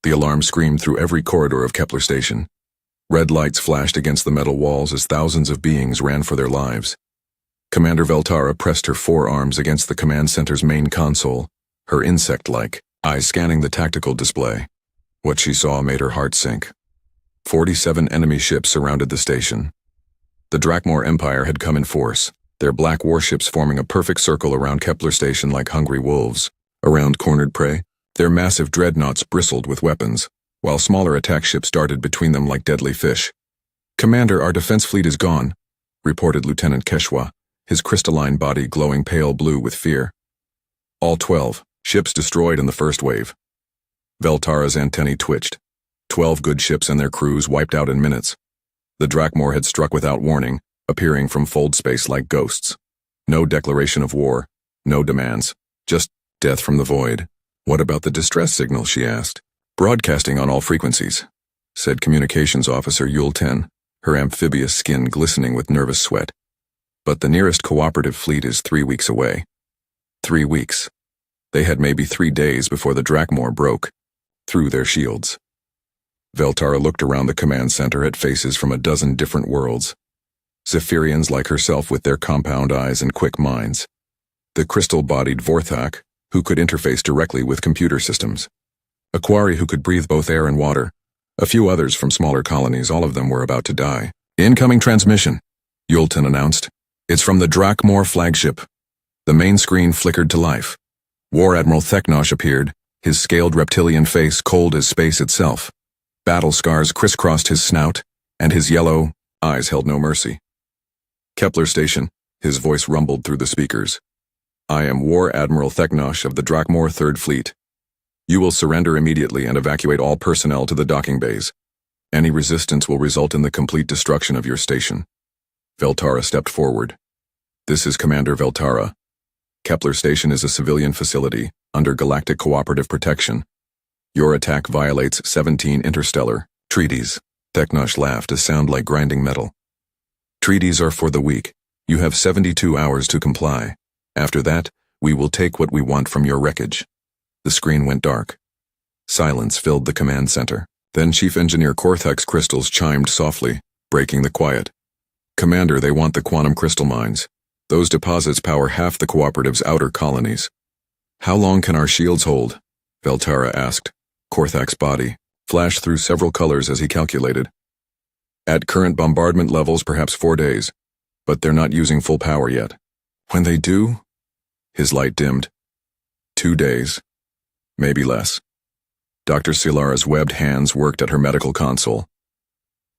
The alarm screamed through every corridor of Kepler Station. Red lights flashed against the metal walls as thousands of beings ran for their lives. Commander Veltara pressed her forearms against the command center's main console, her insect-like eyes scanning the tactical display. What she saw made her heart sink. 47 enemy ships surrounded the station. The Drakmor Empire had come in force, their black warships forming a perfect circle around Kepler Station like hungry wolves. Around cornered prey, their massive dreadnoughts bristled with weapons, while smaller attack ships darted between them like deadly fish. "Commander, our defense fleet is gone," reported Lieutenant Keshwa, his crystalline body glowing pale blue with fear. "All 12 ships destroyed in the first wave." Veltara's antennae twitched. 12 good ships and their crews wiped out in minutes. The Drakmor had struck without warning, appearing from fold space like ghosts. No declaration of war, no demands, just death from the void. "What about the distress signal?" she asked. "Broadcasting on all frequencies," said Communications Officer Yule 10, her amphibious skin glistening with nervous sweat. "But the nearest cooperative fleet is 3 weeks away." 3 weeks. They had maybe 3 days before the Drakmor broke through their shields. Veltara looked around the command center at faces from a dozen different worlds. Zephyrians like herself with their compound eyes and quick minds. The crystal-bodied Vorthak, who could interface directly with computer systems. A quarry who could breathe both air and water. A few others from smaller colonies, all of them were about to die. "Incoming transmission," Yulton announced. "It's from the Drakmor flagship." The main screen flickered to life. War Admiral Theknosh appeared, his scaled reptilian face cold as space itself. Battle scars crisscrossed his snout, and his yellow eyes held no mercy. "Kepler Station," his voice rumbled through the speakers. "I am War Admiral Theknosh of the Drakmor Third Fleet. You will surrender immediately and evacuate all personnel to the docking bays. Any resistance will result in the complete destruction of your station." Veltara stepped forward. "This is Commander Veltara. Kepler Station is a civilian facility, under galactic cooperative protection. Your attack violates 17 interstellar treaties." Theknosh laughed, a sound like grinding metal. "Treaties are for the weak. You have 72 hours to comply. After that, we will take what we want from your wreckage." The screen went dark. Silence filled the command center. Then Chief Engineer Korthek's crystals chimed softly, breaking the quiet. "Commander, they want the quantum crystal mines. Those deposits power half the cooperative's outer colonies." "How long can our shields hold?" Veltara asked. Korthek's body flashed through several colors as he calculated. "At current bombardment levels, perhaps 4 days. But they're not using full power yet. When they do?" His light dimmed. 2 days. Maybe less. Dr. Silara's webbed hands worked at her medical console.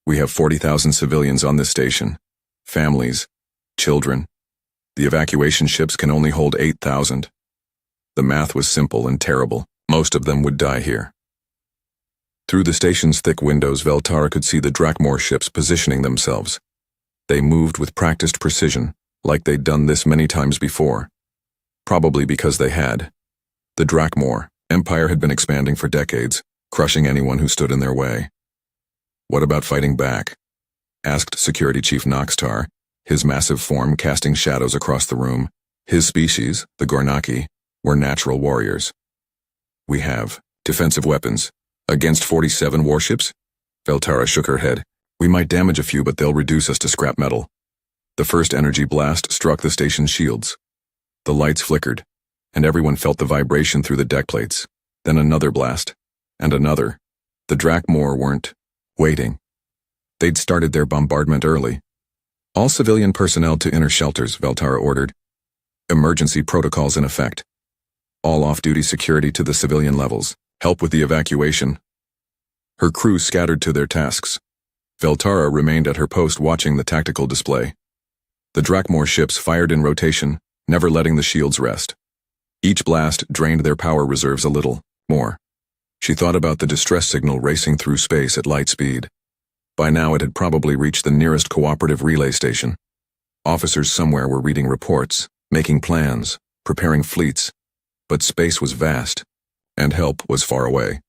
"We have 40,000 civilians on this station. Families, children. The evacuation ships can only hold 8,000. The math was simple and terrible. Most of them would die here." Through the station's thick windows, Veltara could see the Drakmor ships positioning themselves. They moved with practiced precision, like they'd done this many times before. Probably because they had. The Drakmor Empire had been expanding for decades, crushing anyone who stood in their way. "What about fighting back?" asked Security Chief Noxtar, his massive form casting shadows across the room. His species, the Gornaki, were natural warriors. "We have defensive weapons. Against 47 warships?" Veltara shook her head. "We might damage a few, but they'll reduce us to scrap metal." The first energy blast struck the station's shields. The lights flickered, and everyone felt the vibration through the deck plates. Then another blast, and another. The Drakmor weren't waiting. They'd started their bombardment early. "All civilian personnel to inner shelters," Veltara ordered. "Emergency protocols in effect. All off-duty security to the civilian levels. Help with the evacuation." Her crew scattered to their tasks. Veltara remained at her post watching the tactical display. The Drakmor ships fired in rotation, never letting the shields rest. Each blast drained their power reserves a little more. She thought about the distress signal racing through space at light speed. By now it had probably reached the nearest cooperative relay station. Officers somewhere were reading reports, making plans, preparing fleets. But space was vast, and help was far away.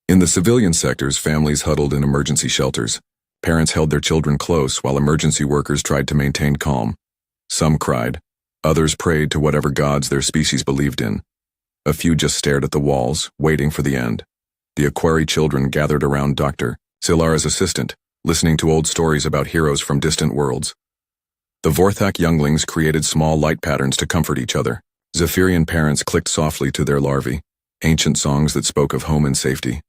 In the civilian sectors, families huddled in emergency shelters. Parents held their children close while emergency workers tried to maintain calm. Some cried. Others prayed to whatever gods their species believed in. A few just stared at the walls, waiting for the end. The Aquari children gathered around Dr. Silara's assistant, listening to old stories about heroes from distant worlds. The Vorthak younglings created small light patterns to comfort each other. Zephyrian parents clicked softly to their larvae, ancient songs that spoke of home and safety.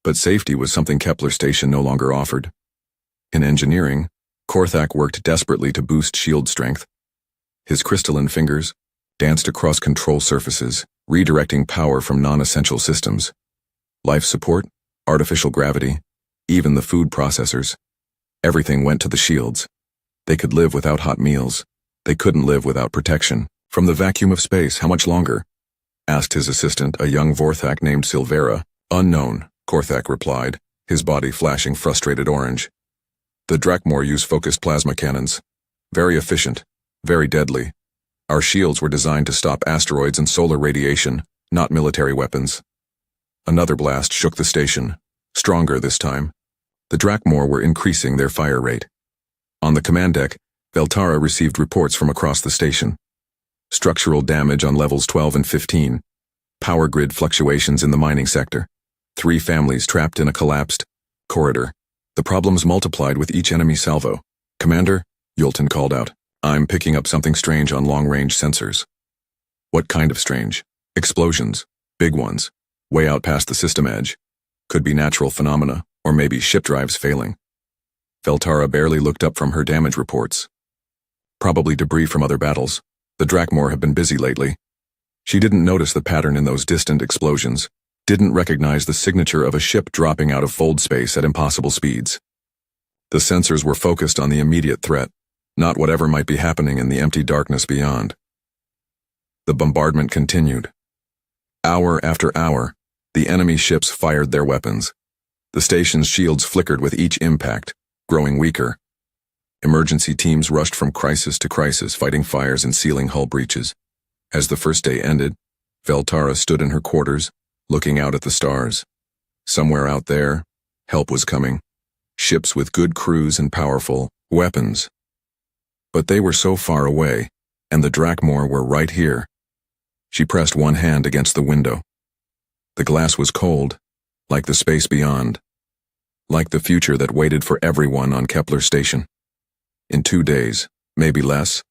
But safety was something Kepler Station no longer offered. In engineering, Korthak worked desperately to boost shield strength. His crystalline fingers danced across control surfaces, redirecting power from non-essential systems. Life support, artificial gravity, even the food processors. Everything went to the shields. They could live without hot meals. They couldn't live without protection. From the vacuum of space, how much longer? Asked his assistant, a young Vorthak named Silvera. Unknown, Korthak replied, his body flashing frustrated orange. The Drakmor use focused plasma cannons. Very efficient, very deadly. Our shields were designed to stop asteroids and solar radiation, not military weapons. Another blast shook the station, stronger this time. The Drakmor were increasing their fire rate. On the command deck, Veltara received reports from across the station. Structural damage on levels 12 and 15. Power grid fluctuations in the mining sector. 3 families trapped in a collapsed corridor. The problems multiplied with each enemy salvo. Commander, Yulton called out, I'm picking up something strange on long-range sensors. What kind of strange? Explosions. Big ones. Way out past the system edge. Could be natural phenomena, or maybe ship drives failing. Veltara barely looked up from her damage reports. Probably debris from other battles. The Drakmor have been busy lately. She didn't notice the pattern in those distant explosions, didn't recognize the signature of a ship dropping out of fold space at impossible speeds. The sensors were focused on the immediate threat, not whatever might be happening in the empty darkness beyond. The bombardment continued. Hour after hour, the enemy ships fired their weapons. The station's shields flickered with each impact, growing weaker. Emergency teams rushed from crisis to crisis, fighting fires and sealing hull breaches. As the first day ended, Veltara stood in her quarters, looking out at the stars. Somewhere out there, help was coming. Ships with good crews and powerful weapons. But they were so far away, and the Drakmor were right here. She pressed one hand against the window. The glass was cold, like the space beyond. Like the future that waited for everyone on Kepler Station. In 2 days, maybe less,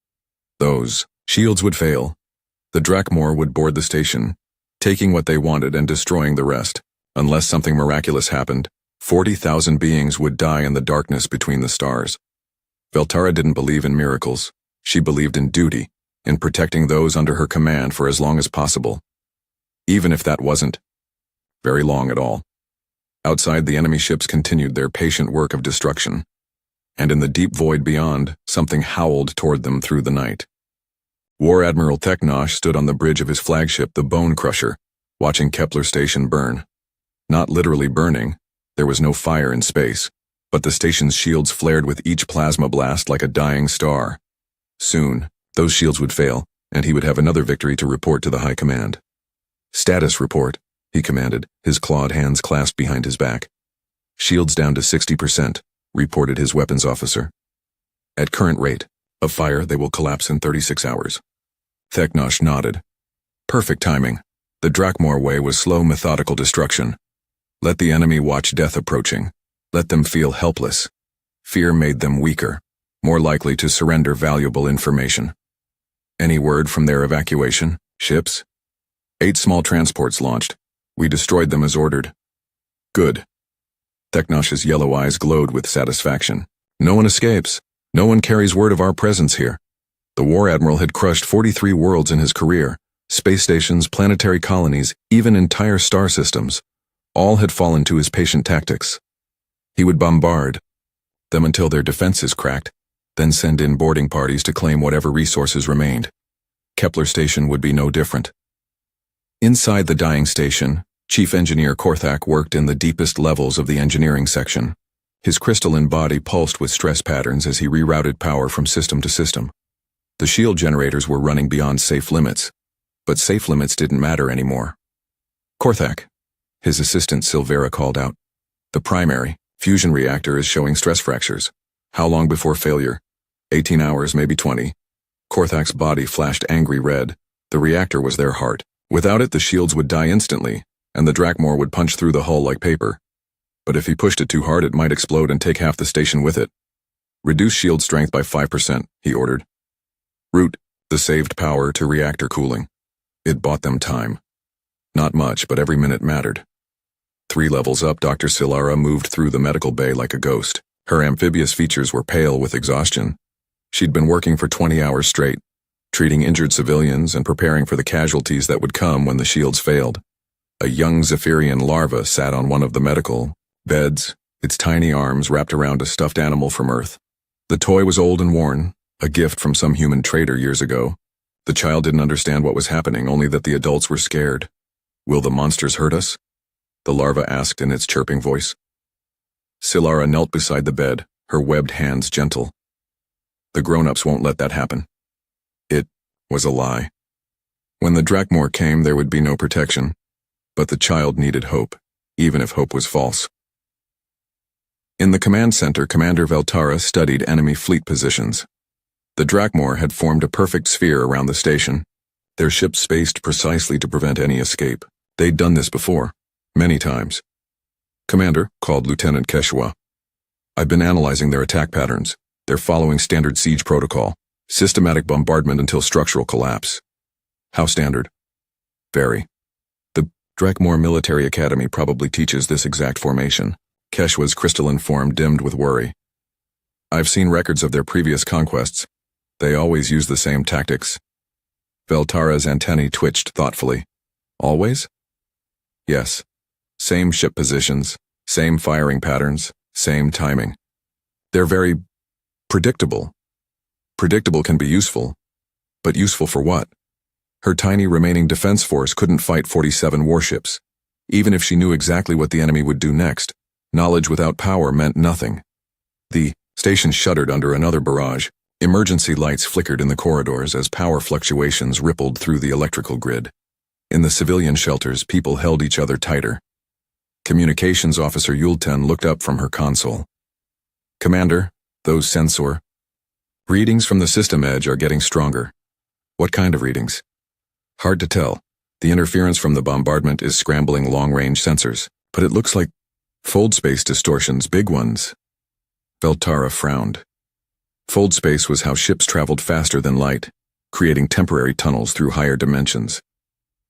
those shields would fail. The Drakmor would board the station, taking what they wanted and destroying the rest. Unless something miraculous happened, 40,000 beings would die in the darkness between the stars. Veltara didn't believe in miracles. She believed in duty, in protecting those under her command for as long as possible. Even if that wasn't very long at all. Outside, the enemy ships continued their patient work of destruction. And in the deep void beyond, something howled toward them through the night. War Admiral Teknosh stood on the bridge of his flagship, the Bone Crusher, watching Kepler Station burn. Not literally burning, there was no fire in space, but the station's shields flared with each plasma blast like a dying star. Soon, those shields would fail, and he would have another victory to report to the High Command. Status report, he commanded, his clawed hands clasped behind his back. Shields down to 60%, reported his weapons officer. At current rate of fire, they will collapse in 36 hours. Teknosh nodded. Perfect timing. The Drakmor way was slow, methodical destruction. Let the enemy watch death approaching. Let them feel helpless. Fear made them weaker, more likely to surrender valuable information. Any word from their evacuation? Ships? 8 small transports launched. We destroyed them as ordered. Good. Teknosh's yellow eyes glowed with satisfaction. No one escapes. No one carries word of our presence here. The War Admiral had crushed 43 worlds in his career. Space stations, planetary colonies, even entire star systems. All had fallen to his patient tactics. He would bombard them until their defenses cracked, then send in boarding parties to claim whatever resources remained. Kepler Station would be no different. Inside the dying station, Chief Engineer Korthak worked in the deepest levels of the engineering section. His crystalline body pulsed with stress patterns as he rerouted power from system to system. The shield generators were running beyond safe limits, but safe limits didn't matter anymore. Korthak, his assistant Silvera called out. The primary fusion reactor is showing stress fractures. How long before failure? 18 hours, maybe 20. Korthak's body flashed angry red. The reactor was their heart. Without it, the shields would die instantly. and the Drakmor would punch through the hull like paper. But if he pushed it too hard, it might explode and take half the station with it. Reduce shield strength by 5%, he ordered. Route the saved power to reactor cooling. It bought them time. Not much, but every minute mattered. 3 levels up, Dr. Silara moved through the medical bay like a ghost. Her amphibious features were pale with exhaustion. She'd been working for 20 hours straight, treating injured civilians and preparing for the casualties that would come when the shields failed. A young Zephyrian larva sat on one of the medical beds, its tiny arms wrapped around a stuffed animal from Earth. The toy was old and worn, a gift from some human trader years ago. The child didn't understand what was happening, only that the adults were scared. Will the monsters hurt us? The larva asked in its chirping voice. Silara knelt beside the bed, her webbed hands gentle. The grown-ups won't let that happen. It was a lie. When the Drakmor came, there would be no protection, but the child needed hope, even if hope was false. In the command center, Commander Veltara studied enemy fleet positions. The Drakmor had formed a perfect sphere around the station, their ships spaced precisely to prevent any escape. They'd done this before, many times. Commander, called Lieutenant HFY. I've been analyzing their attack patterns. They're following standard siege protocol. Systematic bombardment until structural collapse. How standard? Very. The Drakmor Military Academy probably teaches this exact formation. HFY's crystalline form dimmed with worry. I've seen records of their previous conquests. They always use the same tactics. Veltara's antennae twitched thoughtfully. Always? Yes. Same ship positions, same firing patterns, same timing. They're very predictable. Predictable can be useful, but useful for what? Her tiny remaining defense force couldn't fight 47 warships. Even if she knew exactly what the enemy would do next, knowledge without power meant nothing. The station shuddered under another barrage. Emergency lights flickered in the corridors as power fluctuations rippled through the electrical grid. In the civilian shelters, people held each other tighter. Communications Officer Yulten looked up from her console. Commander, those sensor readings from the system edge are getting stronger. What kind of readings? Hard to tell. The interference from the bombardment is scrambling long-range sensors, but it looks like fold space distortions, big ones. Veltara frowned. Fold space was how ships traveled faster than light, creating temporary tunnels through higher dimensions.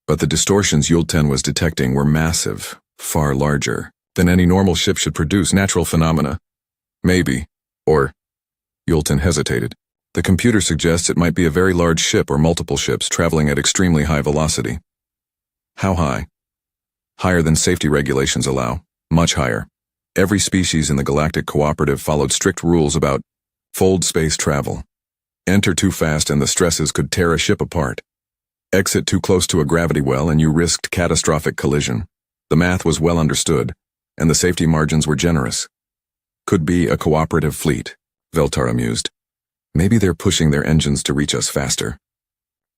But the distortions Yulten was detecting were massive, far larger than any normal ship should produce. Natural phenomena. Maybe. Or... Yulten hesitated. The computer suggests it might be a very large ship or multiple ships traveling at extremely high velocity. How high? Higher than safety regulations allow. Much higher. Every species in the Galactic Cooperative followed strict rules about fold space travel. Enter too fast and the stresses could tear a ship apart. Exit too close to a gravity well and you risked catastrophic collision. The math was well understood, and the safety margins were generous. Could be a cooperative fleet, Veltara mused. Maybe they're pushing their engines to reach us faster.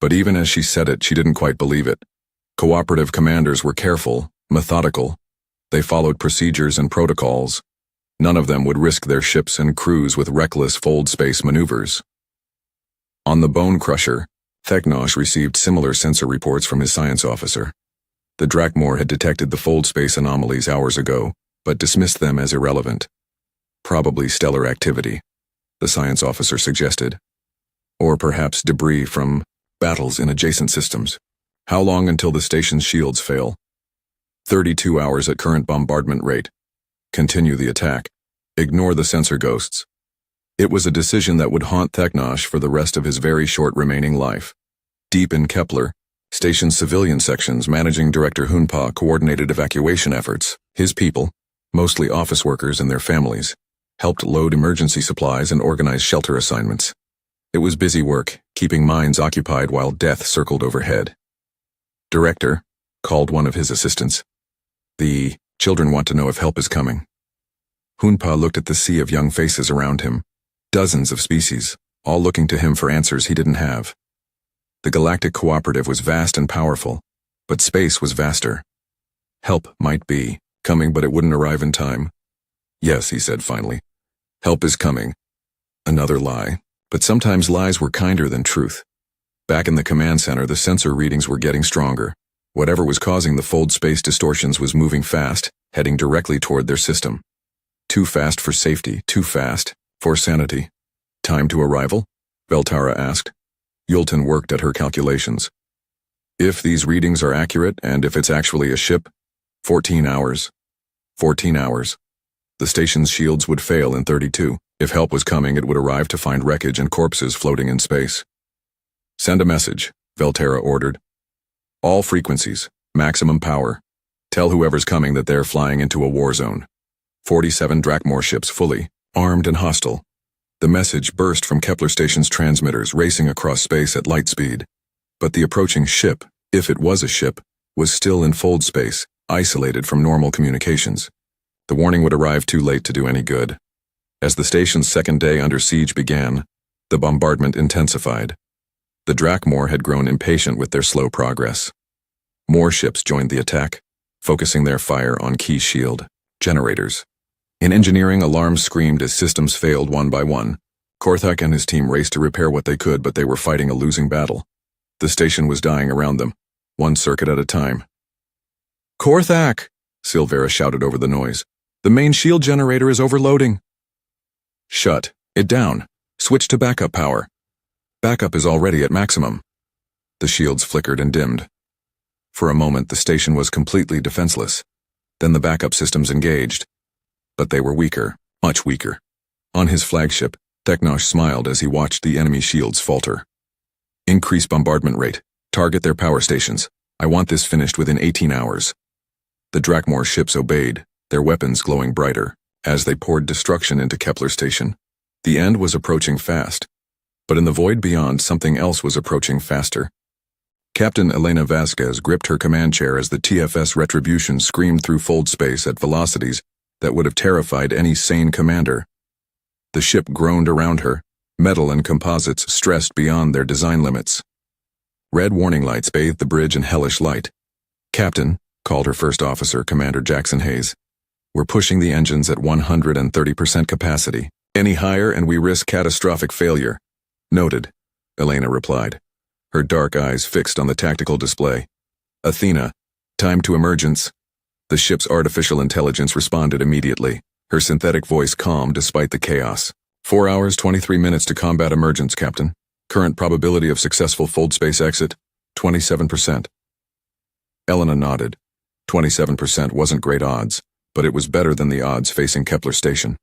But even as she said it, she didn't quite believe it. Cooperative commanders were careful, methodical. They followed procedures and protocols. None of them would risk their ships and crews with reckless fold space maneuvers. On the Bone Crusher, Theknosh received similar sensor reports from his science officer. The Drakmor had detected the fold space anomalies hours ago, but dismissed them as irrelevant. Probably stellar activity, the science officer suggested. Or perhaps debris from battles in adjacent systems. How long until the station's shields fail? 32 hours at current bombardment rate. Continue the attack. Ignore the sensor ghosts. It was a decision that would haunt Theknosh for the rest of his very short remaining life. Deep in Kepler, station civilian sections managing Director Hunpa coordinated evacuation efforts. His people, mostly office workers and their families, helped load emergency supplies and organize shelter assignments. It was busy work, keeping minds occupied while death circled overhead. Director, called one of his assistants. The children want to know if help is coming. Hunpa looked at the sea of young faces around him. Dozens of species, all looking to him for answers he didn't have. The Galactic Cooperative was vast and powerful, but space was vaster. Help might be coming, but it wouldn't arrive in time. Yes, he said finally. Help is coming. Another lie, but sometimes lies were kinder than truth. Back in the command center, the sensor readings were getting stronger. Whatever was causing the fold space distortions was moving fast, heading directly toward their system. Too fast for safety, too fast for sanity. Time to arrival? Veltara asked. Yulton worked at her calculations. If these readings are accurate, and if it's actually a ship, 14 hours. 14 hours. The station's shields would fail in 32. If help was coming, it would arrive to find wreckage and corpses floating in space. Send a message, Veltara ordered. All frequencies, maximum power. Tell whoever's coming that they're flying into a war zone. 47 Drakmor ships fully, armed and hostile. The message burst from Kepler Station's transmitters racing across space at light speed. But the approaching ship, if it was a ship, was still in fold space, isolated from normal communications. The warning would arrive too late to do any good. As the station's second day under siege began, the bombardment intensified. The Drakmor had grown impatient with their slow progress. More ships joined the attack, focusing their fire on key shield generators. In engineering, alarms screamed as systems failed one by one. Korthak and his team raced to repair what they could, but they were fighting a losing battle. The station was dying around them, one circuit at a time. "Korthak!" Silvera shouted over the noise. "The main shield generator is overloading." "Shut it down. Switch to backup power. Backup is already at maximum." The shields flickered and dimmed. For a moment, the station was completely defenseless. Then the backup systems engaged. But they were weaker, much weaker. On his flagship, Teknosh smiled as he watched the enemy shields falter. "Increase bombardment rate. Target their power stations. I want this finished within 18 hours. The Drakmor ships obeyed, their weapons glowing brighter, as they poured destruction into Kepler Station. The end was approaching fast. But in the void beyond, something else was approaching faster. Captain Elena Vasquez gripped her command chair as the TFS Retribution screamed through fold space at velocities that would have terrified any sane commander. The ship groaned around her, metal and composites stressed beyond their design limits. Red warning lights bathed the bridge in hellish light. "Captain," called her first officer, Commander Jackson Hayes, "we're pushing the engines at 130% capacity. Any higher and we risk catastrophic failure." "Noted," Elena replied, her dark eyes fixed on the tactical display. "Athena, time to emergence." The ship's artificial intelligence responded immediately, her synthetic voice calm despite the chaos. 4 hours, 23 minutes to combat emergence, Captain. Current probability of successful fold space exit, 27%. Elena nodded. 27% wasn't great odds, but it was better than the odds facing Kepler Station.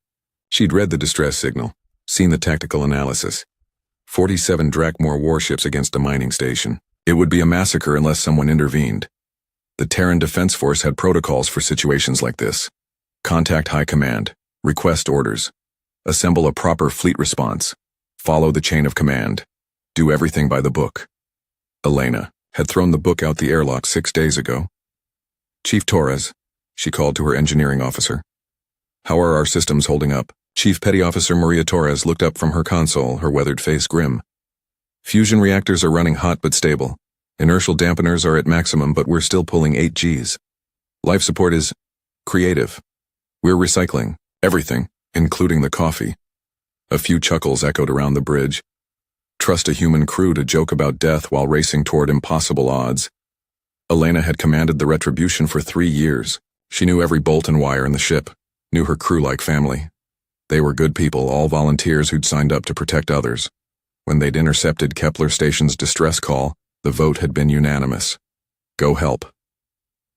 She'd read the distress signal, seen the tactical analysis. 47 Drakmor warships against a mining station. It would be a massacre unless someone intervened. The Terran Defense Force had protocols for situations like this. Contact High Command. Request orders. Assemble a proper fleet response. Follow the chain of command. Do everything by the book. Elena had thrown the book out the airlock 6 days ago. "Chief Torres," she called to her engineering officer. "How are our systems holding up?" Chief Petty Officer Maria Torres looked up from her console, her weathered face grim. "Fusion reactors are running hot but stable. Inertial dampeners are at maximum, but we're still pulling 8 Gs. Life support is creative. We're recycling everything, including the coffee." A few chuckles echoed around the bridge. Trust a human crew to joke about death while racing toward impossible odds. Elena had commanded the Retribution for 3 years. She knew every bolt and wire in the ship, knew her crew like family. They were good people, all volunteers who'd signed up to protect others. When they'd intercepted Kepler Station's distress call, the vote had been unanimous. Go help.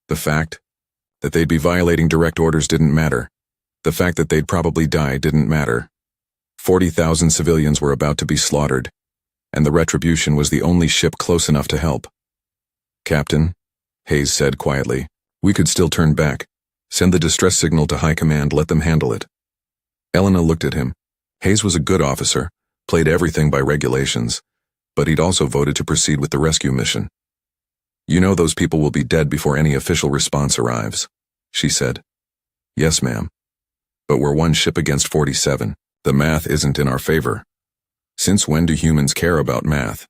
The fact that they'd be violating direct orders didn't matter. The fact that they'd probably die didn't matter. 40,000 civilians were about to be slaughtered, and the Retribution was the only ship close enough to help. "Captain," Hayes said quietly, "we could still turn back. Send the distress signal to High Command, let them handle it." Elena looked at him. Hayes was a good officer, played everything by regulations, but he'd also voted to proceed with the rescue mission. "You know those people will be dead before any official response arrives," she said. "Yes, ma'am. But we're one ship against 47. The math isn't in our favor." Since when do humans care about math?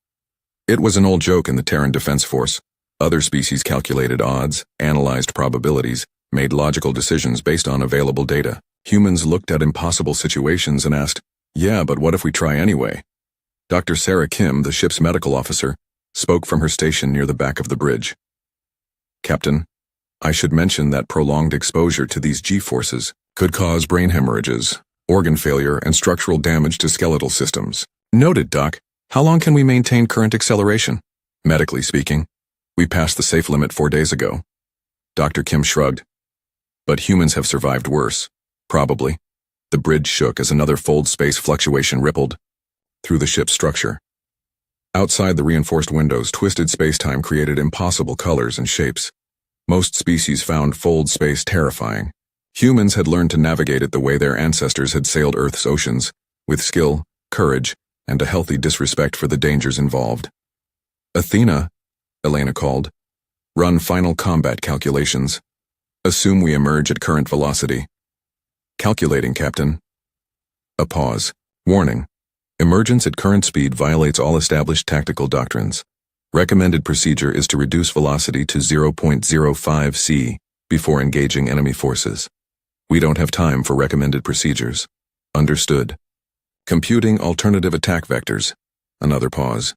It was an old joke in the Terran Defense Force. Other species calculated odds, analyzed probabilities, made logical decisions based on available data. Humans looked at impossible situations and asked, "Yeah, but what if we try anyway?" Dr. Sarah Kim, the ship's medical officer, spoke from her station near the back of the bridge. Captain, I should mention that prolonged exposure to these G-forces could cause brain hemorrhages, organ failure, and structural damage to skeletal systems. Noted, Doc. How long can we maintain current acceleration? Medically speaking, we passed the safe limit 4 days ago. Dr. Kim shrugged. But humans have survived worse. Probably. The bridge shook as another fold space fluctuation rippled through the ship's structure. Outside the reinforced windows, twisted space-time created impossible colors and shapes. Most species found fold space terrifying. Humans had learned to navigate it the way their ancestors had sailed Earth's oceans, with skill, courage, and a healthy disrespect for the dangers involved. Athena, Elena called. Run final combat calculations. Assume we emerge at current velocity. Calculating, Captain. A pause. Warning. Emergence at current speed violates all established tactical doctrines. Recommended procedure is to reduce velocity to 0.05 c before engaging enemy forces. We don't have time for recommended procedures. Understood. Computing alternative attack vectors. Another pause.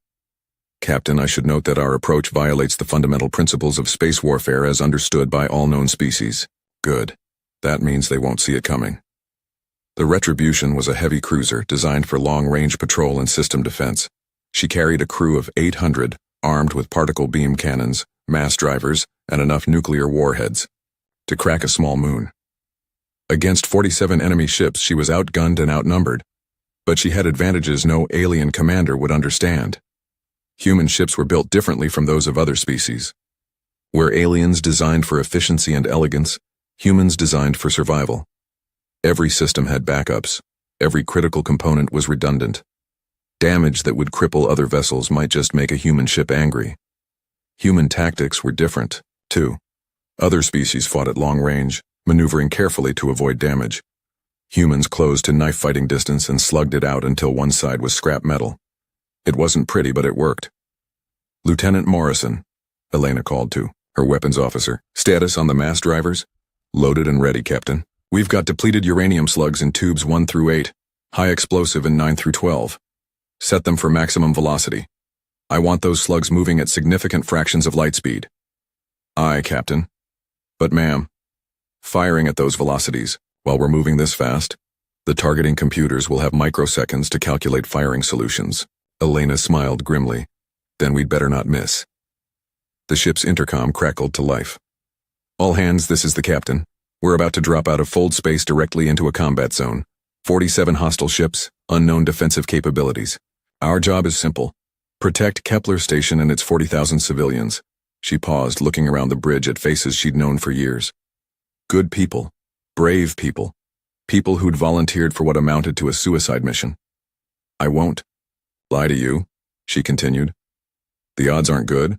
Captain, I should note that our approach violates the fundamental principles of space warfare as understood by all known species. Good. That means they won't see it coming. The Retribution was a heavy cruiser designed for long-range patrol and system defense. She carried a crew of 800, armed with particle beam cannons, mass drivers, and enough nuclear warheads to crack a small moon. Against 47 enemy ships, she was outgunned and outnumbered, but she had advantages no alien commander would understand. Human ships were built differently from those of other species. Where aliens designed for efficiency and elegance, humans designed for survival. Every system had backups. Every critical component was redundant. Damage that would cripple other vessels might just make a human ship angry. Human tactics were different, too. Other species fought at long range, maneuvering carefully to avoid damage. Humans closed to knife-fighting distance and slugged it out until one side was scrap metal. It wasn't pretty, but it worked. Lieutenant Morrison, Elena called to her weapons officer. Status on the mass drivers? Loaded and ready, Captain. We've got depleted uranium slugs in tubes 1 through 8, high explosive in 9 through 12. Set them for maximum velocity. I want those slugs moving at significant fractions of light speed. Aye, Captain. But ma'am, firing at those velocities, while we're moving this fast, the targeting computers will have microseconds to calculate firing solutions. Elena smiled grimly. Then we'd better not miss. The ship's intercom crackled to life. All hands, this is the captain. We're about to drop out of fold space directly into a combat zone. 47 hostile ships, unknown defensive capabilities. Our job is simple. Protect Kepler Station and its 40,000 civilians. She paused, looking around the bridge at faces she'd known for years. Good people. Brave people. People who'd volunteered for what amounted to a suicide mission. I won't lie to you, she continued. The odds aren't good.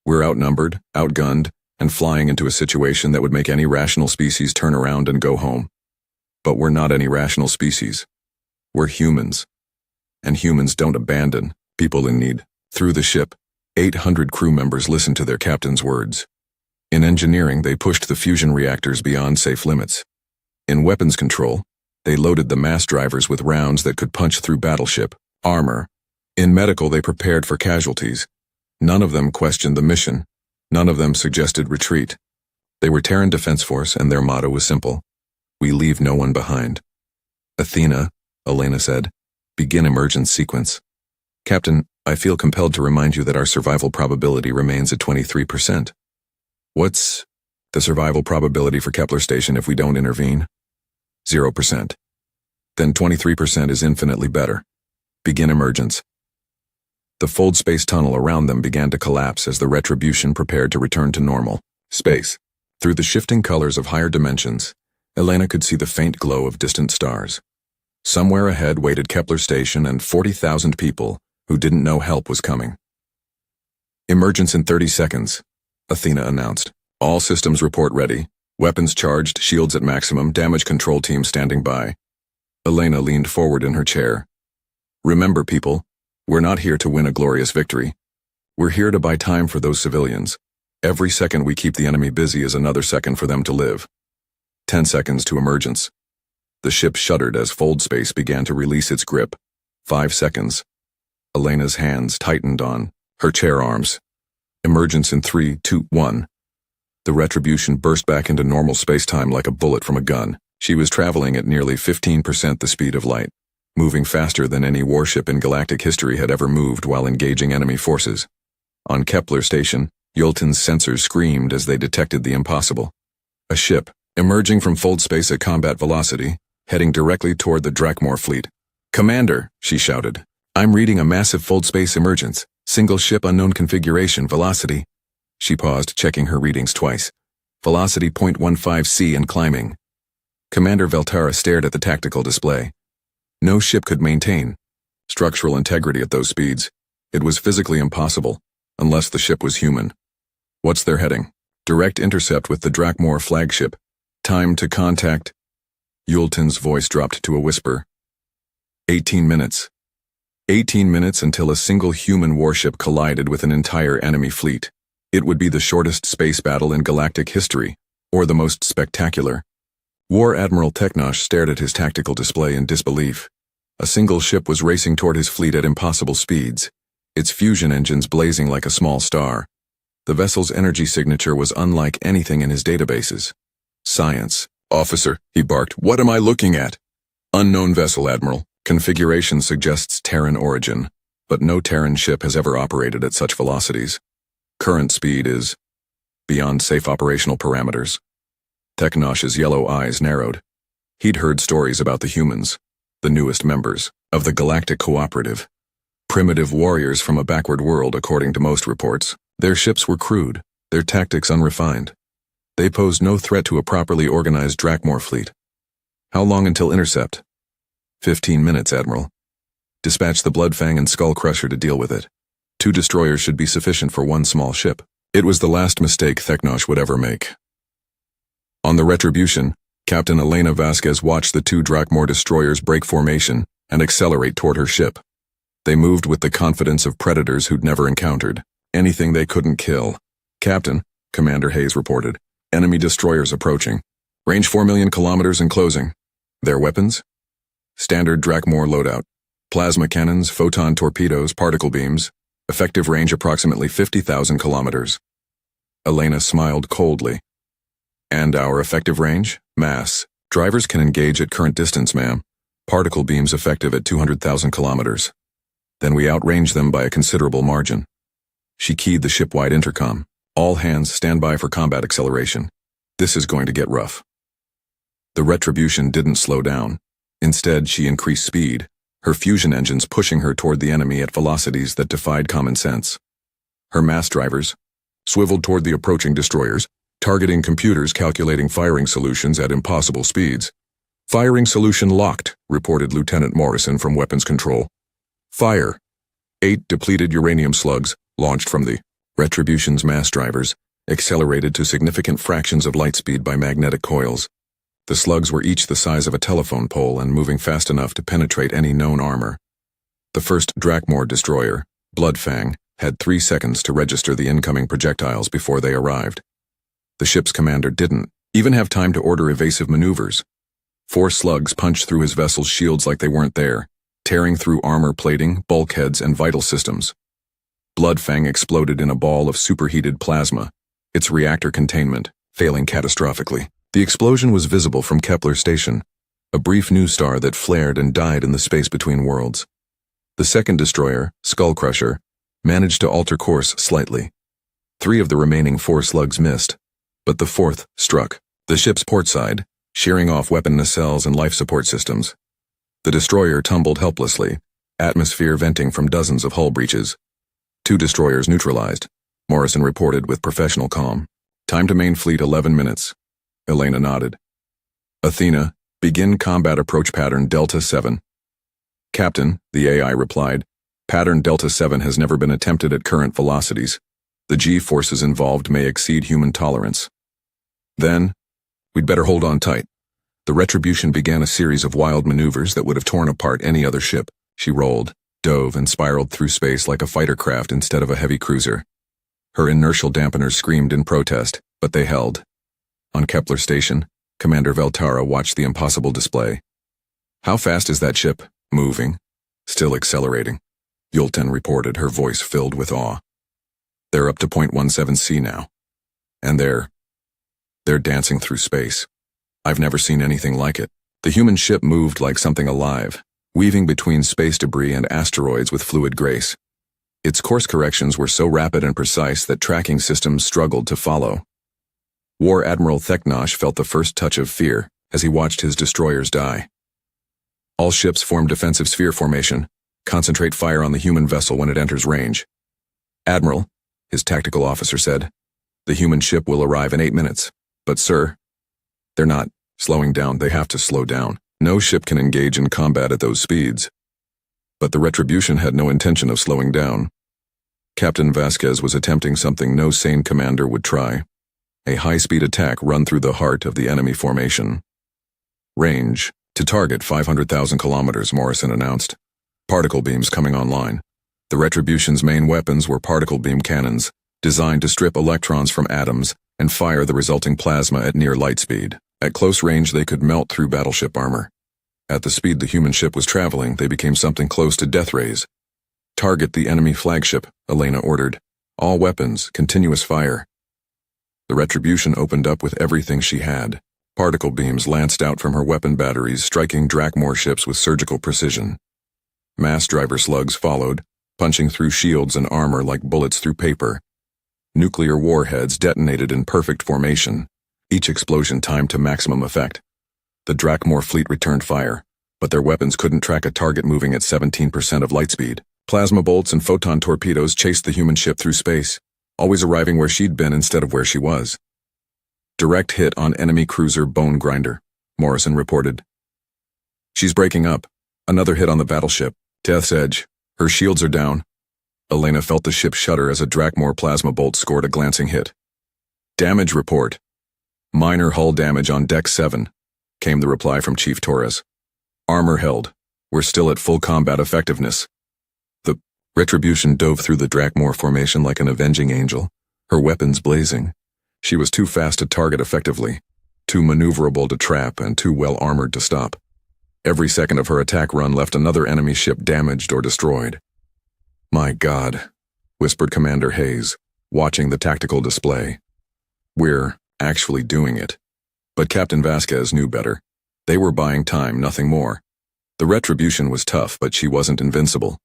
We're outnumbered, outgunned, and flying into a situation that would make any rational species turn around and go home. But we're not any rational species. We're humans. And humans don't abandon people in need. Through the ship, 800 crew members listened to their captain's words. In engineering, they pushed the fusion reactors beyond safe limits. In weapons control, they loaded the mass drivers with rounds that could punch through battleship armor. In medical, they prepared for casualties. None of them questioned the mission. None of them suggested retreat. They were Terran Defense Force, and their motto was simple. We leave no one behind. Athena, Elena said, begin emergence sequence. Captain, I feel compelled to remind you that our survival probability remains at 23%. What's the survival probability for Kepler Station if we don't intervene? 0%. Then 23% is infinitely better. Begin emergence. The fold space tunnel around them began to collapse as the Retribution prepared to return to normal space. Through the shifting colors of higher dimensions, Elena could see the faint glow of distant stars. Somewhere ahead waited Kepler Station and 40,000 people who didn't know help was coming. Emergence in 30 seconds, Athena announced. All systems report ready. Weapons charged, shields at maximum, damage control team standing by. Elena leaned forward in her chair. Remember, people, we're not here to win a glorious victory. We're here to buy time for those civilians. Every second we keep the enemy busy is another second for them to live. 10 seconds to emergence. The ship shuddered as fold space began to release its grip. 5 seconds. Elena's hands tightened on her chair arms. Emergence in 3, 2, 1. The Retribution burst back into normal space-time like a bullet from a gun. She was traveling at nearly 15% the speed of light, moving faster than any warship in galactic history had ever moved while engaging enemy forces. On Kepler Station, Yulton's sensors screamed as they detected the impossible. A ship, emerging from fold space at combat velocity, heading directly toward the Drakmor fleet. "Commander," she shouted, "I'm reading a massive fold space emergence. Single ship unknown configuration, velocity." She paused, checking her readings twice. Velocity 0.15 C and climbing. Commander Veltara stared at the tactical display. No ship could maintain structural integrity at those speeds. It was physically impossible, unless the ship was human. "What's their heading?" "Direct intercept with the Drakmor flagship. Time to contact." Yulton's voice dropped to a whisper. 18 minutes. 18 minutes until a single human warship collided with an entire enemy fleet. It would be the shortest space battle in galactic history, or the most spectacular. War Admiral Teknosh stared at his tactical display in disbelief. A single ship was racing toward his fleet at impossible speeds, its fusion engines blazing like a small star. The vessel's energy signature was unlike anything in his databases. "Science. Officer," he barked, "what am I looking at?" "Unknown vessel, Admiral. Configuration suggests Terran origin, but no Terran ship has ever operated at such velocities. Current speed is beyond safe operational parameters." Teknosh's yellow eyes narrowed. He'd heard stories about the humans, the newest members of the Galactic Cooperative. Primitive warriors from a backward world, according to most reports. Their ships were crude, their tactics unrefined. They posed no threat to a properly organized Drakmor fleet. "How long until intercept?" 15 minutes, Admiral. Dispatch the Bloodfang and Skull Crusher to deal with it. 2 destroyers should be sufficient for 1 small ship. It was the last mistake Teknosh would ever make. On the Retribution, Captain Elena Vasquez watched the 2 Drakmor destroyers break formation and accelerate toward her ship. They moved with the confidence of predators who'd never encountered anything they couldn't kill. "Captain," Commander Hayes reported, "enemy destroyers approaching. Range 4 million kilometers and closing. Their weapons? Standard Drakmor loadout. Plasma cannons, photon torpedoes, particle beams. Effective range approximately 50,000 kilometers." Elena smiled coldly. "And our effective range? Mass. Drivers can engage at current distance, ma'am. Particle beams effective at 200,000 kilometers. Then we outrange them by a considerable margin." She keyed the ship-wide intercom. "All hands stand by for combat acceleration. This is going to get rough." The Retribution didn't slow down. Instead, she increased speed, her fusion engines pushing her toward the enemy at velocities that defied common sense. Her mass drivers swiveled toward the approaching destroyers, targeting computers calculating firing solutions at impossible speeds. "Firing solution locked," reported Lieutenant Morrison from Weapons Control. "Fire." 8 depleted uranium slugs, launched from the Retribution's mass drivers, accelerated to significant fractions of light speed by magnetic coils. The slugs were each the size of a telephone pole and moving fast enough to penetrate any known armor. The first Drakmor destroyer, Bloodfang, had 3 seconds to register the incoming projectiles before they arrived. The ship's commander didn't even have time to order evasive maneuvers. 4 slugs punched through his vessel's shields like they weren't there, tearing through armor plating, bulkheads, and vital systems. Bloodfang exploded in a ball of superheated plasma, its reactor containment failing catastrophically. The explosion was visible from Kepler Station, a brief new star that flared and died in the space between worlds. The second destroyer, Skull Crusher, managed to alter course slightly. 3 of the remaining 4 slugs missed, but the 4th struck the ship's port side, shearing off weapon nacelles and life support systems. The destroyer tumbled helplessly, atmosphere venting from dozens of hull breaches. 2 destroyers neutralized, Morrison reported with professional calm. "Time to main fleet 11 minutes. Elena nodded. "Athena, begin combat approach pattern Delta 7. "Captain," the AI replied, "pattern Delta 7 has never been attempted at current velocities. The G-forces involved may exceed human tolerance." "Then, we'd better hold on tight." The Retribution began a series of wild maneuvers that would have torn apart any other ship. She rolled, dove, and spiraled through space like a fighter craft instead of a heavy cruiser. Her inertial dampeners screamed in protest, but they held. On Kepler Station, Commander Veltara watched the impossible display. "How fast is that ship? Moving. Still accelerating," Yulton reported, her voice filled with awe. "They're up to 0.17 C now. And they're They're dancing through space. I've never seen anything like it. The human ship moved like something alive, weaving between space debris and asteroids with fluid grace. Its course corrections were so rapid and precise that tracking systems struggled to follow. War Admiral Theknosh felt the first touch of fear as he watched his destroyers die. All ships form defensive sphere formation. Concentrate fire on the human vessel when it enters range. Admiral, his tactical officer said, the human ship will arrive in 8 minutes. But sir, they're not slowing down, they have to slow down. No ship can engage in combat at those speeds. But the Retribution had no intention of slowing down. Captain Vasquez was attempting something no sane commander would try. A high-speed attack run through the heart of the enemy formation. Range, to target 500,000 kilometers, Morrison announced. Particle beams coming online. The Retribution's main weapons were particle beam cannons, designed to strip electrons from atoms and fire the resulting plasma at near light speed. At close range, they could melt through battleship armor. At the speed the human ship was traveling, they became something close to death rays. Target the enemy flagship, Elena ordered. All weapons, continuous fire. The Retribution opened up with everything she had. Particle beams lanced out from her weapon batteries, striking Drakmor ships with surgical precision. Mass driver slugs followed, punching through shields and armor like bullets through paper. Nuclear warheads detonated in perfect formation, each explosion timed to maximum effect. The Drakmor fleet returned fire, but their weapons couldn't track a target moving at 17% of light speed. Plasma bolts and photon torpedoes chased the human ship through space, always arriving where she'd been instead of where she was. Direct hit on enemy cruiser Bone Grinder, Morrison reported. She's breaking up. Another hit on the battleship. Death's Edge. Her shields are down. Elena felt the ship shudder as a Drakmor plasma bolt scored a glancing hit. Damage report. Minor hull damage on Deck 7, came the reply from Chief Torres. Armor held. We're still at full combat effectiveness. The Retribution dove through the Drakmor formation like an avenging angel, her weapons blazing. She was too fast to target effectively, too maneuverable to trap, and too well armored to stop. Every second of her attack run left another enemy ship damaged or destroyed. My God, whispered Commander Hayes, watching the tactical display. We're actually doing it. But Captain Vasquez knew better. They were buying time, nothing more. The Retribution was tough, but she wasn't invincible.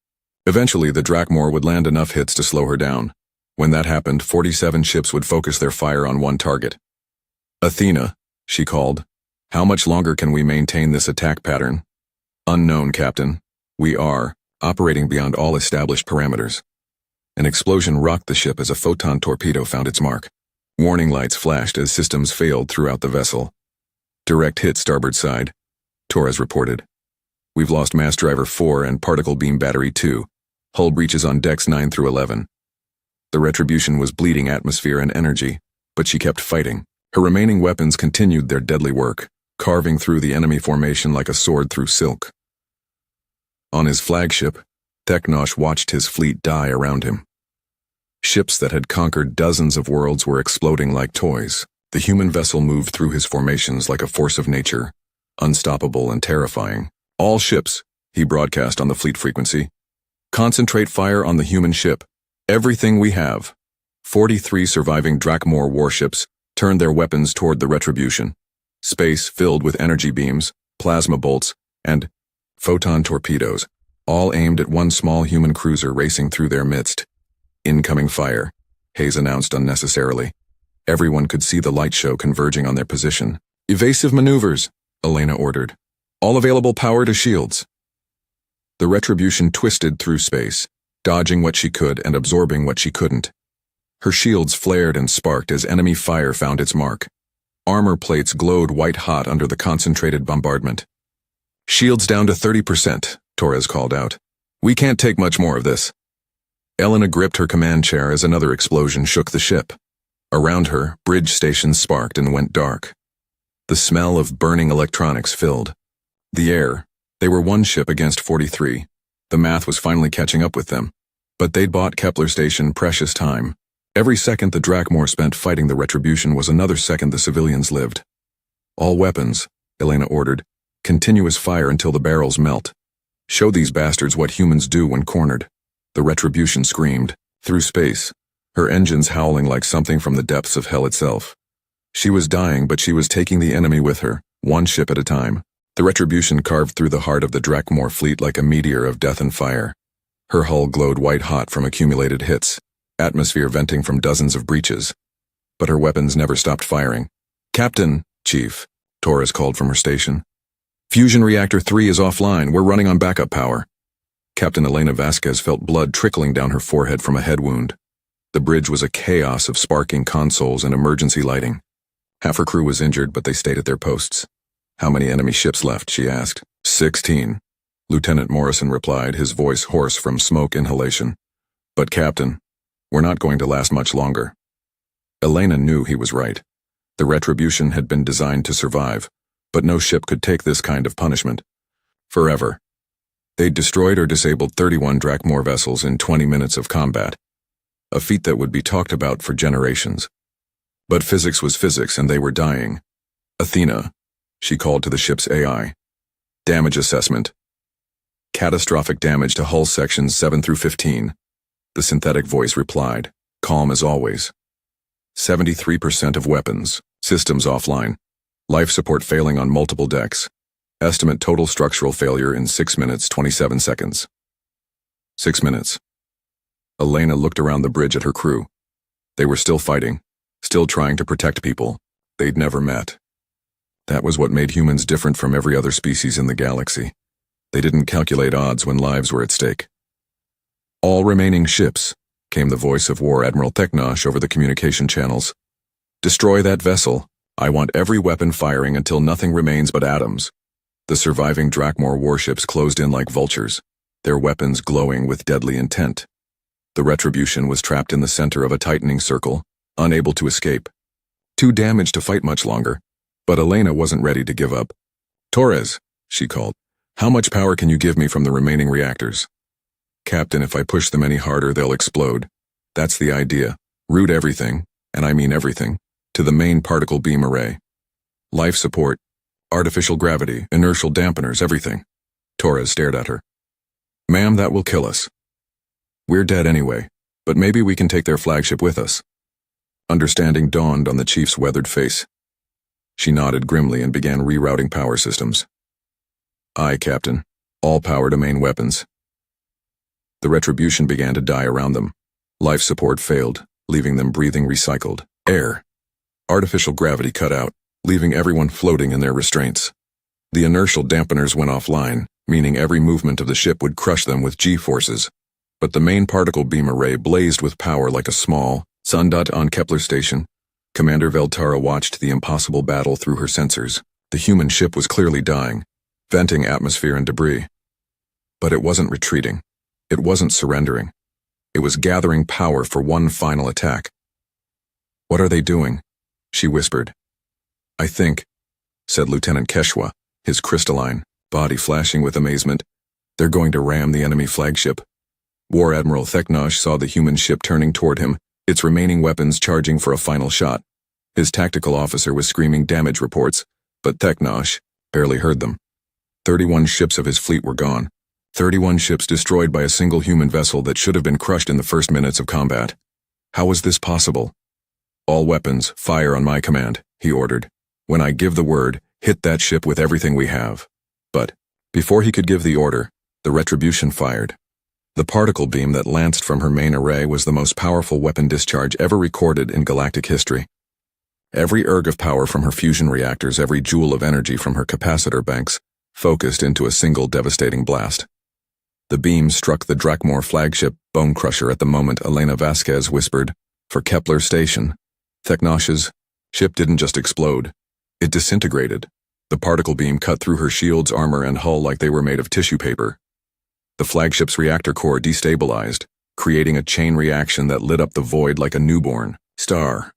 Eventually, the Drakmor would land enough hits to slow her down. When that happened, 47 ships would focus their fire on one target. Athena, she called. How much longer can we maintain this attack pattern? Unknown, Captain. We are operating beyond all established parameters. An explosion rocked the ship as a photon torpedo found its mark. Warning lights flashed as systems failed throughout the vessel. Direct hit starboard side, Torres reported. We've lost mass driver 4 and particle beam battery 2. Hull breaches on decks 9 through 11. The Retribution was bleeding atmosphere and energy, but she kept fighting. Her remaining weapons continued their deadly work, carving through the enemy formation like a sword through silk. On his flagship, Theknosh watched his fleet die around him. Ships that had conquered dozens of worlds were exploding like toys. The human vessel moved through his formations like a force of nature, unstoppable and terrifying. All ships, he broadcast on the fleet frequency. Concentrate fire on the human ship. Everything we have. 43 surviving Drakmor warships turned their weapons toward the Retribution. Space filled with energy beams, plasma bolts, and photon torpedoes, all aimed at one small human cruiser racing through their midst. Incoming fire, Hayes announced unnecessarily. Everyone could see the light show converging on their position. Evasive maneuvers, Elena ordered. All available power to shields. The Retribution twisted through space, dodging what she could and absorbing what she couldn't. Her shields flared and sparked as enemy fire found its mark. Armor plates glowed white-hot under the concentrated bombardment. Shields down to 30%, Torres called out. We can't take much more of this. Elena gripped her command chair as another explosion shook the ship. Around her, bridge stations sparked and went dark. The smell of burning electronics filled the air. They were one ship against 43. The math was finally catching up with them. But they'd bought Kepler Station precious time. Every second the Drakmor spent fighting the Retribution was another second the civilians lived. All weapons, Elena ordered. Continuous fire until the barrels melt. Show these bastards what humans do when cornered. The Retribution screamed, through space, her engines howling like something from the depths of hell itself. She was dying, but she was taking the enemy with her, one ship at a time. The retribution carved through the heart of the Drakmor fleet like a meteor of death and fire. Her hull glowed white-hot from accumulated hits, atmosphere venting from dozens of breaches. But her weapons never stopped firing. "Captain, Chief," Torres called from her station. "Fusion Reactor 3 is offline. We're running on backup power." Captain Elena Vasquez felt blood trickling down her forehead from a head wound. The bridge was a chaos of sparking consoles and emergency lighting. Half her crew was injured, but they stayed at their posts. "How many enemy ships left?" she asked. 16. Lieutenant Morrison replied, his voice hoarse from smoke inhalation. "But Captain, we're not going to last much longer." Elena knew he was right. The retribution had been designed to survive, but no ship could take this kind of punishment. Forever. They'd destroyed or disabled 31 Drakmor vessels in 20 minutes of combat, a feat that would be talked about for generations. But physics was physics, and they were dying. "Athena," she called to the ship's AI. "Damage assessment. Catastrophic damage to hull sections 7 through 15. The synthetic voice replied, calm as always. 73% of weapons, systems offline. Life support failing on multiple decks. Estimate total structural failure in 6 minutes 27 seconds. 6 minutes. Elena looked around the bridge at her crew. They were still fighting, still trying to protect people they'd never met. That was what made humans different from every other species in the galaxy. They didn't calculate odds when lives were at stake. "All remaining ships," came the voice of War Admiral Teknosh over the communication channels. "Destroy that vessel. I want every weapon firing until nothing remains but atoms." The surviving Drakmor warships closed in like vultures, their weapons glowing with deadly intent. The retribution was trapped in the center of a tightening circle, unable to escape. Too damaged to fight much longer, but Elena wasn't ready to give up. "Torres," she called, "how much power can you give me from the remaining reactors?" "Captain, if I push them any harder, they'll explode. That's the idea. Route everything, and I mean everything, to the main particle beam array. Life support, artificial gravity, inertial dampeners, everything." Torres stared at her. "Ma'am, that will kill us. We're dead anyway, but maybe we can take their flagship with us." Understanding dawned on the chief's weathered face. She nodded grimly and began rerouting power systems. "Aye, Captain. All power to main weapons." The retribution began to die around them. Life support failed, leaving them breathing recycled air. Artificial gravity cut out, leaving everyone floating in their restraints. The inertial dampeners went offline, meaning every movement of the ship would crush them with G-forces. But the main particle beam array blazed with power like a small sun. On Kepler station, Commander Veltara watched the impossible battle through her sensors. The human ship was clearly dying, venting atmosphere and debris. But it wasn't retreating. It wasn't surrendering. It was gathering power for one final attack. "What are they doing?" she whispered. "I think," said Lieutenant Keshwa, his crystalline body flashing with amazement, "they're going to ram the enemy flagship." War Admiral Teknosh saw the human ship turning toward him, its remaining weapons charging for a final shot. His tactical officer was screaming damage reports, but Teknosh barely heard them. 31 ships of his fleet were gone. 31 ships destroyed by a single human vessel that should have been crushed in the first minutes of combat. How was this possible? "All weapons, fire on my command," he ordered. "When I give the word, hit that ship with everything we have." But before he could give the order, the retribution fired. The particle beam that lanced from her main array was the most powerful weapon discharge ever recorded in galactic history. Every erg of power from her fusion reactors, every joule of energy from her capacitor banks, focused into a single devastating blast. The beam struck the Drakmor flagship Bone Crusher at the moment Elena Vasquez whispered, "For Kepler station." Teknosh's ship didn't just explode. It disintegrated. The particle beam cut through her shields, armor, and hull like they were made of tissue paper. The flagship's reactor core destabilized, creating a chain reaction that lit up the void like a newborn star.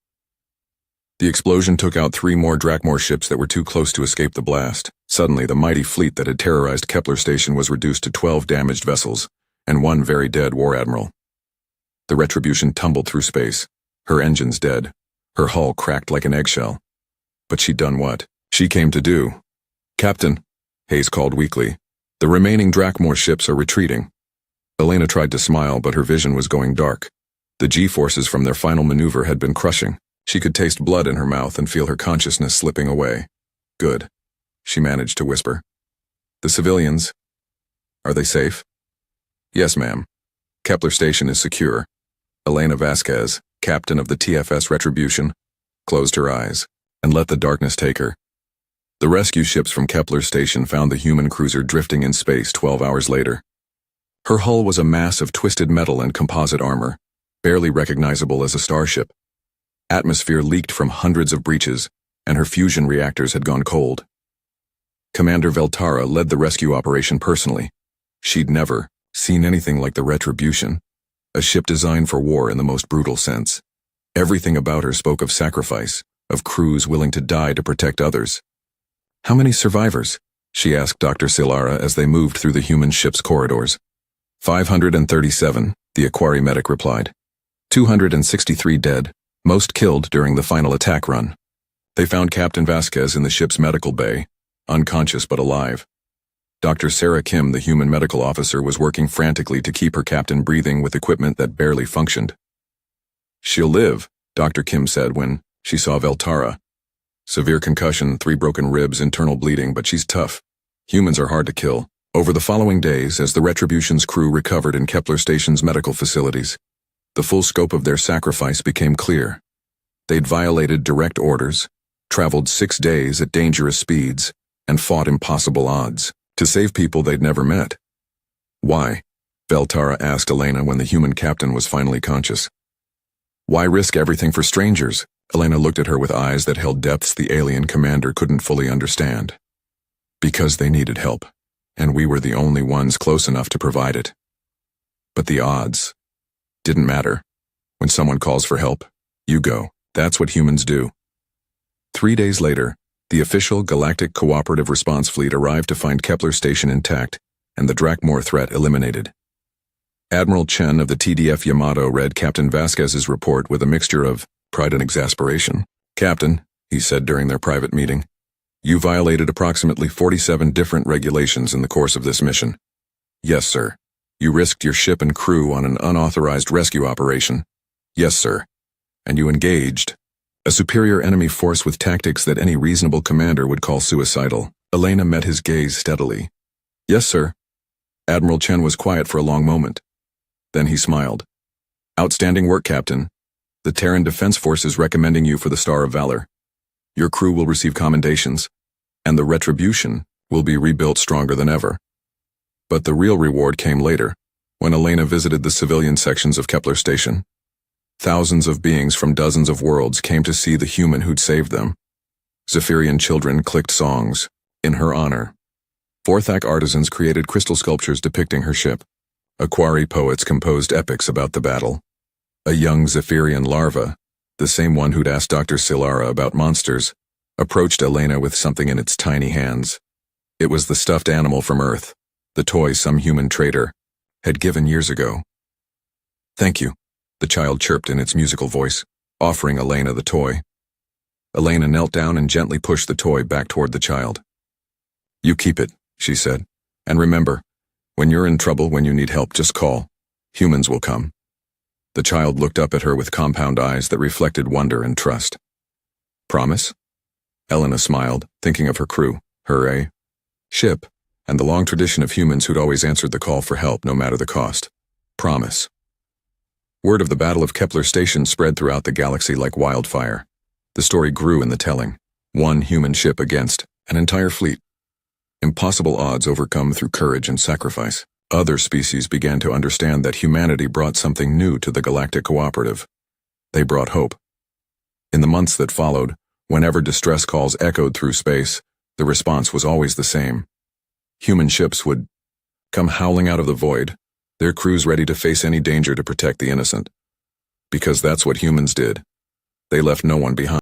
The explosion took out 3 more Drakmor ships that were too close to escape the blast. Suddenly, the mighty fleet that had terrorized Kepler station was reduced to 12 damaged vessels, and 1 very dead war admiral. The retribution tumbled through space, her engines dead, her hull cracked like an eggshell. But she'd done what she came to do. "Captain," Hayes called weakly, "the remaining Drakmor ships are retreating." Elena tried to smile, but her vision was going dark. The G-forces from their final maneuver had been crushing. She could taste blood in her mouth and feel her consciousness slipping away. Good, she managed to whisper. The civilians, are they safe? Yes, ma'am. Kepler Station is secure. Elena Vasquez, captain of the TFS Retribution, closed her eyes and let the darkness take her. The rescue ships from Kepler Station found the human cruiser drifting in space 12 hours later. Her hull was a mass of twisted metal and composite armor, barely recognizable as a starship. Atmosphere leaked from hundreds of breaches, and her fusion reactors had gone cold. Commander Veltara led the rescue operation personally. She'd never seen anything like the Retribution, a ship designed for war in the most brutal sense. Everything about her spoke of sacrifice, of crews willing to die to protect others. How many survivors? She asked Dr. Silara as they moved through the human ship's corridors. 537, the Aquari medic replied. 263 dead, most killed during the final attack run. They found Captain Vasquez in the ship's medical bay, unconscious but alive. Dr. Sarah Kim, the human medical officer, was working frantically to keep her captain breathing with equipment that barely functioned. She'll live, Dr. Kim said when she saw Veltara. Severe concussion, 3 broken ribs, internal bleeding, but she's tough. Humans are hard to kill. Over the following days, as the Retribution's crew recovered in Kepler Station's medical facilities, the full scope of their sacrifice became clear. They'd violated direct orders, traveled 6 days at dangerous speeds, and fought impossible odds to save people they'd never met. Why? Veltara asked Elena when the human captain was finally conscious. Why risk everything for strangers? Elena looked at her with eyes that held depths the alien commander couldn't fully understand. Because they needed help, and we were the only ones close enough to provide it. But the odds didn't matter. When someone calls for help, you go. That's what humans do. 3 days later, the official Galactic Cooperative Response Fleet arrived to find Kepler Station intact and the Drakmor threat eliminated. Admiral Chen of the TDF Yamato read Captain Vasquez's report with a mixture of pride and exasperation. Captain, he said during their private meeting, you violated approximately 47 different regulations in the course of this mission. Yes, sir. You risked your ship and crew on an unauthorized rescue operation. Yes, sir. And you engaged a superior enemy force with tactics that any reasonable commander would call suicidal. Elena met his gaze steadily. Yes, sir. Admiral Chen was quiet for a long moment. Then he smiled. Outstanding work, Captain. The Terran Defense Force is recommending you for the Star of Valor. Your crew will receive commendations, and the Retribution will be rebuilt stronger than ever. But the real reward came later, when Elena visited the civilian sections of Kepler Station. Thousands of beings from dozens of worlds came to see the human who'd saved them. Zephyrian children clicked songs in her honor. Forthak artisans created crystal sculptures depicting her ship. Aquari poets composed epics about the battle. A young Zephyrian larva, the same one who'd asked Dr. Silara about monsters, approached Elena with something in its tiny hands. It was the stuffed animal from Earth, the toy some human trader had given years ago. Thank you, the child chirped in its musical voice, offering Elena the toy. Elena knelt down and gently pushed the toy back toward the child. You keep it, she said, and remember, when you're in trouble, when you need help, just call. Humans will come. The child looked up at her with compound eyes that reflected wonder and trust. Promise? Elena smiled, thinking of her crew, her ship, and the long tradition of humans who'd always answered the call for help no matter the cost. Promise. Word of the Battle of Kepler Station spread throughout the galaxy like wildfire. The story grew in the telling. One human ship against an entire fleet. Impossible odds overcome through courage and sacrifice. Other species began to understand that humanity brought something new to the Galactic Cooperative. They brought hope. In the months that followed, whenever distress calls echoed through space, the response was always the same. Human ships would come howling out of the void, their crews ready to face any danger to protect the innocent. Because that's what humans did. They left no one behind.